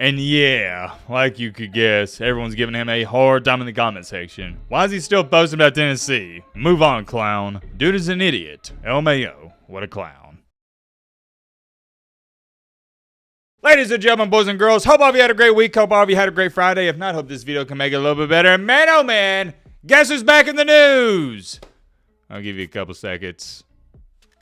And yeah, like you could guess, everyone's giving him a hard time in the comment section. Why is he still posting about Tennessee? Move on, clown. Dude is an idiot. LMAO. What a clown. Ladies and gentlemen, boys and girls, hope all of you had a great week. Hope all of you had a great Friday. If not, hope this video can make it a little bit better. Man, oh man, guess who's back in the news? I'll give you a couple seconds.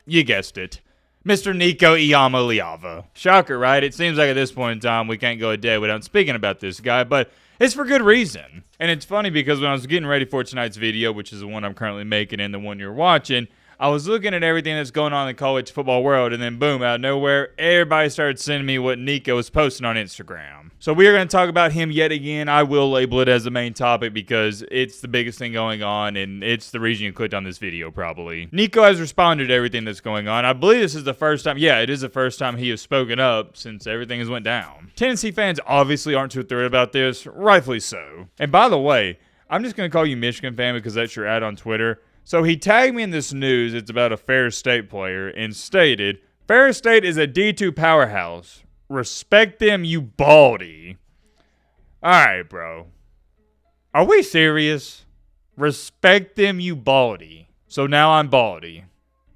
You guessed it. Mr. Nico Iamaleava. Shocker, right? It seems like at this point in time we can't go a day without speaking about this guy, but it's for good reason. And it's funny because when I was getting ready for tonight's video, which is the one I'm currently making and the one you're watching, I was looking at everything that's going on in the college football world, and then boom, out of nowhere, everybody started sending me what Nico was posting on Instagram. So we are going to talk about him yet again. I will label it as the main topic because it's the biggest thing going on, and it's the reason you clicked on this video, probably. Nico has responded to everything that's going on. I believe this is the first time, yeah, it is the first time he has spoken up since everything has went down. Tennessee fans obviously aren't too thrilled about this, rightfully so. And by the way, I'm just going to call you Michigan fan because that's your ad on Twitter. So he tagged me in this news, it's about a Ferris State player, and stated, Ferris State is a D2 powerhouse. Respect them, you baldy. Alright, bro. Are we serious? Respect them, you baldy. So now I'm baldy.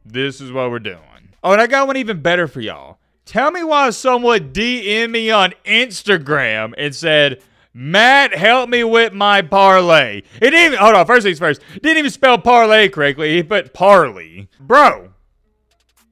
This is what we're doing. Oh, and I got one even better for y'all. Tell me why someone DM'd me on Instagram and said, Matt, help me with my parlay. It didn't even, hold on, first things first. Didn't even spell parlay correctly. He put parley. Bro,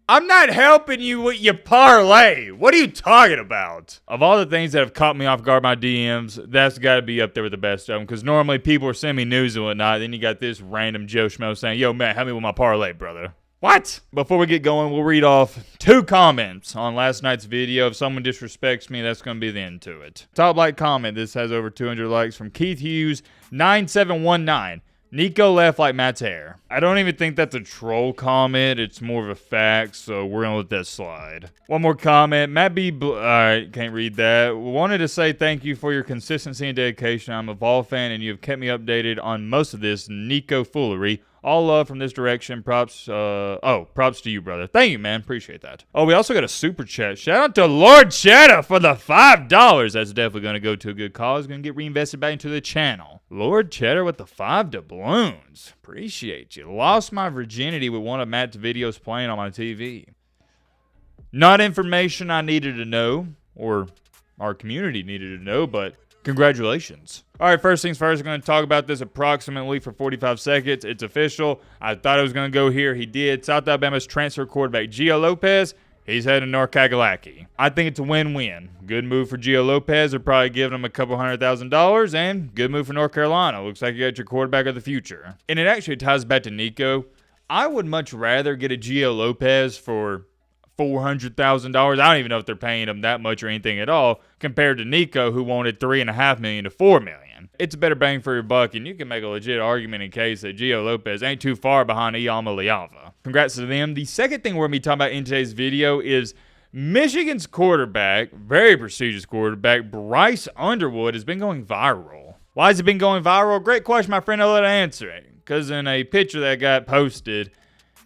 I'm not helping you with your parlay. What are you talking about? Of all the things that have caught me off guard, my DMs, that's got to be up there with the best of them. Because normally people are sending me news and whatnot. Then you got this random Joe Schmo saying, yo, Matt, help me with my parlay, brother. What? Before we get going, we'll read off 2 comments on last night's video. If someone disrespects me, that's going to be the end to it. Top like comment. This has over 200 likes from Keith Hughes 9719. Nico left like Matt's hair. I don't even think that's a troll comment. It's more of a fact, so we're going to let that slide. One more comment. Matt B. Alright, can't read that. Wanted to say thank you for your consistency and dedication. I'm a Vol fan, and you have kept me updated on most of this Nico foolery. All love from this direction. Props. Props to you, brother. Thank you, man. Appreciate that. Oh, we also got a super chat. Shout out to Lord Cheddar for the $5. That's definitely going to go to a good cause. Going to get reinvested back into the channel. Lord Cheddar with the 5 doubloons. Appreciate you. Lost my virginity with one of Matt's videos playing on my TV. Not information I needed to know, or our community needed to know, but congratulations. All right, first things first, we're going to talk about this approximately for 45 seconds. It's official. I thought it was going to go here. He did. South Alabama's transfer quarterback, Gio Lopez, he's heading to North Kakalaki. I think it's a win-win. Good move for Gio Lopez. They're probably giving him a couple $100,000, and good move for North Carolina. Looks like you got your quarterback of the future. And it actually ties back to Nico. I would much rather get a Gio Lopez for $400,000. I don't even know if they're paying him that much or anything at all, compared to Nico, who wanted $3.5 million to $4 million. It's a better bang for your buck, and you can make a legit argument in case that Gio Lopez ain't too far behind Iamaleava. Congrats to them. The second thing we're going to be talking about in today's video is Michigan's quarterback, very prestigious quarterback, Bryce Underwood, has been going viral. Why has it been going viral? Great question, my friend. I'll let I answer it. Because in a picture that got posted,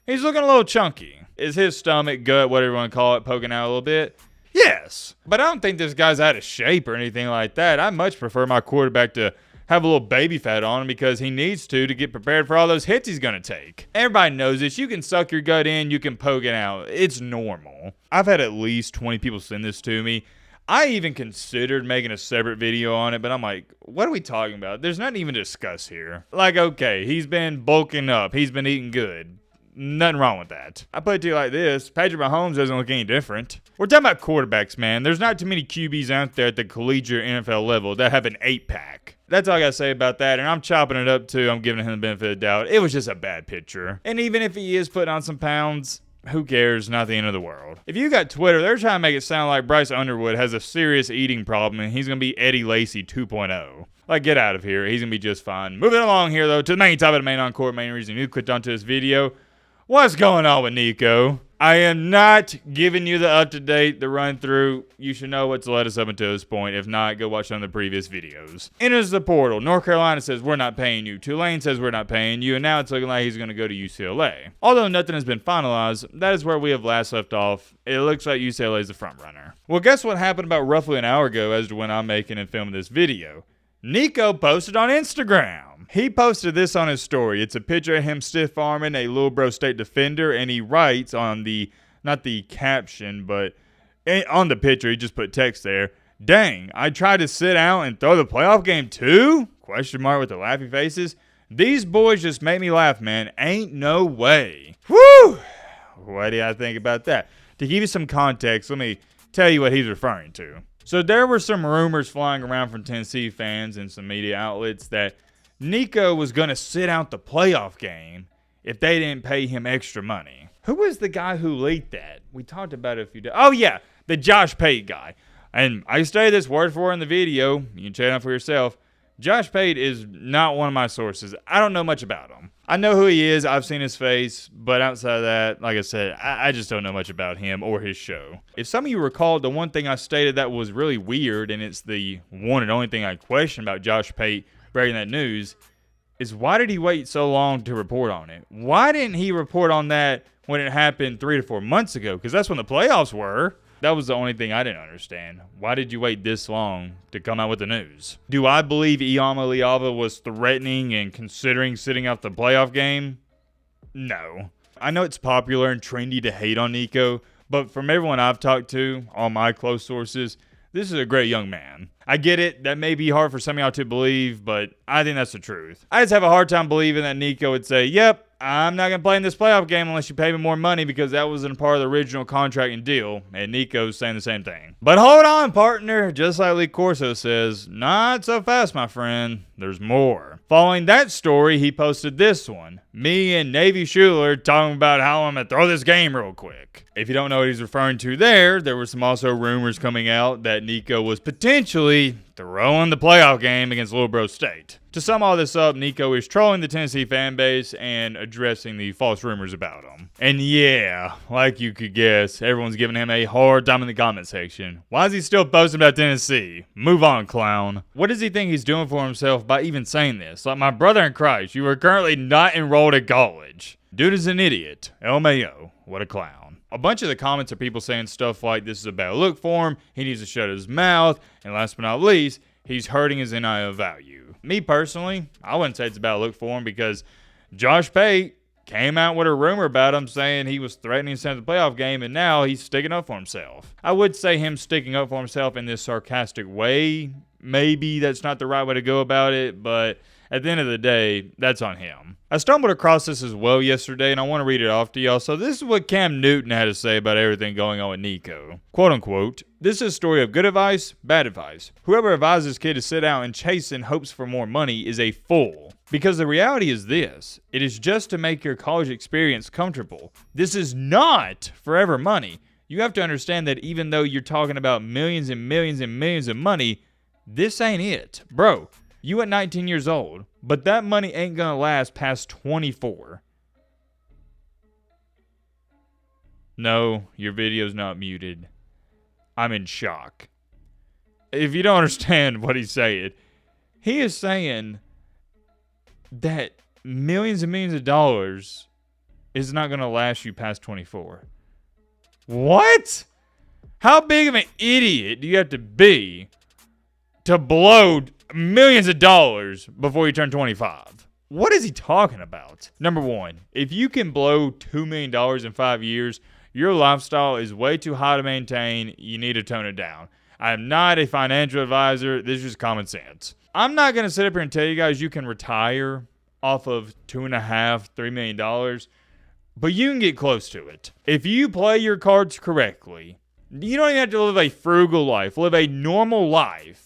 he's looking a little chunky. Is his stomach, gut, whatever you want to call it, poking out a little bit? Yes. But I don't think this guy's out of shape or anything like that. I much prefer my quarterback to have a little baby fat on him because he needs to get prepared for all those hits he's going to take. Everybody knows this. You can suck your gut in. You can poke it out. It's normal. I've had at least 20 people send this to me. I even considered making a separate video on it, but I'm like, what are we talking about? There's nothing even to discuss here. Like, okay, he's been bulking up. He's been eating good. Nothing wrong with that. I put it to you like this. Patrick Mahomes doesn't look any different. We're talking about quarterbacks, man. There's not too many QBs out there at the collegiate NFL level that have an 8-pack. That's all I got to say about that, and I'm chopping it up too. I'm giving him the benefit of the doubt. It was just a bad picture. And even if he is putting on some pounds, who cares? Not the end of the world. If you got Twitter, they're trying to make it sound like Bryce Underwood has a serious eating problem and he's going to be Eddie Lacy 2.0. Like, get out of here. He's going to be just fine. Moving along here, though, to the main topic of the main encore, main reason you clicked onto this video. What's going on with Nico? I am not giving you the up-to-date, the run-through. You should know what's led us up until this point. If not, go watch some of the previous videos. Enters the portal. North Carolina says, we're not paying you. Tulane says, we're not paying you. And now it's looking like he's going to go to UCLA. Although nothing has been finalized, that is where we have last left off. It looks like UCLA is the front runner. Well, guess what happened about roughly an hour ago as to when I'm making and filming this video? Nico posted on Instagram. He posted this on his story. It's a picture of him stiff arming a little bro state defender, and he writes on the, not the caption, but on the picture, he just put text there. Dang, I tried to sit out and throw the playoff game too? Question mark with the laughy faces. These boys just make me laugh, man. Ain't no way. Woo! What do I think about that? To give you some context, let me tell you what he's referring to. So there were some rumors flying around from Tennessee fans and some media outlets that Nico was going to sit out the playoff game if they didn't pay him extra money. Who was the guy who leaked that? We talked about it a few days. Oh, yeah, the Josh Pate guy. And I stated this word for word in the video. You can check it out for yourself. Josh Pate is not one of my sources. I don't know much about him. I know who he is. I've seen his face. But outside of that, like I said, I just don't know much about him or his show. If some of you recall, the one thing I stated that was really weird, and it's the one and only thing I question about Josh Pate breaking that news, is why did he wait so long to report on it? Why didn't he report on that when it happened 3 to 4 months ago? Because that's when the playoffs were. That was the only thing I didn't understand. Why did you wait this long to come out with the news? Do I believe Iamaleava was threatening and considering sitting out the playoff game? No. I know it's popular and trendy to hate on Nico, but from everyone I've talked to, all my close sources, this is a great young man. I get it. That may be hard for some of y'all to believe, but I think that's the truth. I just have a hard time believing that Nico would say, yep, I'm not going to play in this playoff game unless you pay me more money, because that wasn't part of the original contract and deal, and Nico's saying the same thing. But hold on, partner. Just like Lee Corso says, not so fast, my friend. There's more. Following that story, he posted this one. Me and Navy Schuler talking about how I'm going to throw this game real quick. If you don't know what he's referring to there were some also rumors coming out that Nico was potentially throwing the playoff game against Little Bro State. To sum all this up, Nico is trolling the Tennessee fan base and addressing the false rumors about him. And yeah, like you could guess, everyone's giving him a hard time in the comment section. Why is he still posting about Tennessee? Move on, clown. What does he think he's doing for himself by even saying this? Like, my brother in Christ, you are currently not enrolled at college. Dude is an idiot. LMAO. What a clown. A bunch of the comments are people saying stuff like, this is a bad look for him, he needs to shut his mouth, and last but not least, he's hurting his NIL value. Me personally, I wouldn't say it's a bad look for him, because Josh Pate came out with a rumor about him saying he was threatening to send the playoff game, and now he's sticking up for himself. I would say him sticking up for himself in this sarcastic way, maybe that's not the right way to go about it, but at the end of the day, that's on him. I stumbled across this as well yesterday, and I want to read it off to y'all. So this is what Cam Newton had to say about everything going on with Nico. Quote unquote, this is a story of good advice, bad advice. Whoever advises his kid to sit out and chase in hopes for more money is a fool. Because the reality is this, it is just to make your college experience comfortable. This is not forever money. You have to understand that even though you're talking about millions and millions and millions of money, this ain't it. Bro, you at 19 years old, but that money ain't gonna last past 24. No, your video's not muted. I'm in shock. If you don't understand what he's saying, he is saying that millions and millions of dollars is not gonna last you past 24. What? How big of an idiot do you have to be to blow millions of dollars before you turn 25? What is he talking about? Number one, if you can blow $2 million in 5 years, your lifestyle is way too high to maintain. You need to tone it down. I am not a financial advisor. This is just common sense. I'm not going to sit up here and tell you guys you can retire off of $2.5, $3 million, but you can get close to it. If you play your cards correctly, you don't even have to live a frugal life, live a normal life.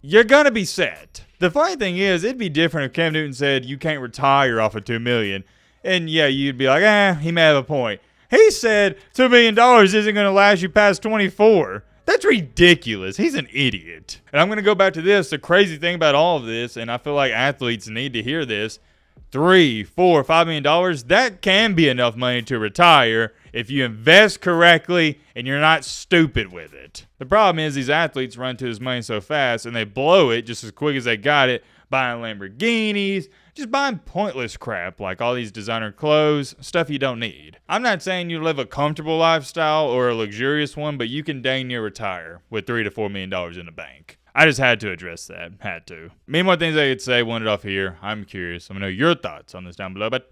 You're going to be set. The funny thing is, it'd be different if Cam Newton said you can't retire off of $2 million. And yeah, you'd be like, he may have a point. He said $2 million isn't going to last you past 24. That's ridiculous. He's an idiot. And I'm going to go back to this. The crazy thing about all of this, and I feel like athletes need to hear this, $3, $4, $5 million, that can be enough money to retire if you invest correctly and you're not stupid with it. The problem is these athletes run to this money so fast and they blow it just as quick as they got it, buying Lamborghinis, just buying pointless crap like all these designer clothes, stuff you don't need. I'm not saying you live a comfortable lifestyle or a luxurious one, but you can dang near retire with $3 to $4 million in the bank. I just had to address that. Had to. Many more things I could say, wanted off here. I'm curious. I'm going to know your thoughts on this down below. But